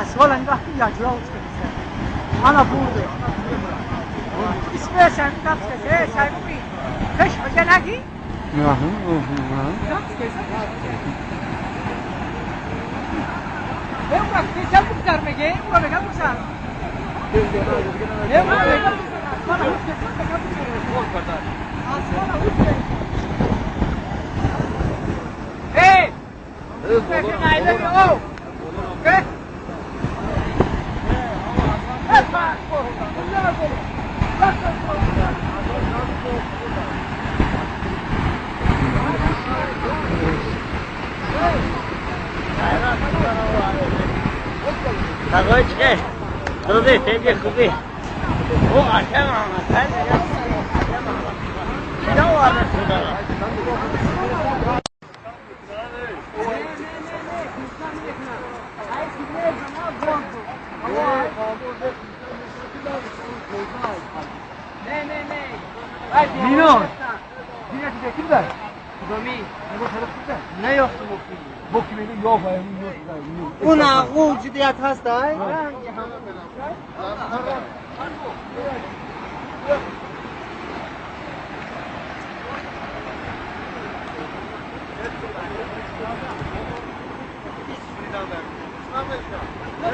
حسوالا وقتی یا جواب کنید انا بوده اسمه sen kapsa sen mi kış hoca nagi ben bak sen bu kadar mı gel bu kadar mı sen bana hiç hey sen aile mi o okay Takoy çıkar. Dur teyze kubi. O aşağı mı? Sen de ne var şurada? Nino. Yine gidelim de. Domi. Ne yoktu bu? Bu kimi yok ayağım yok. Buna o ciddiyet hasta. Ne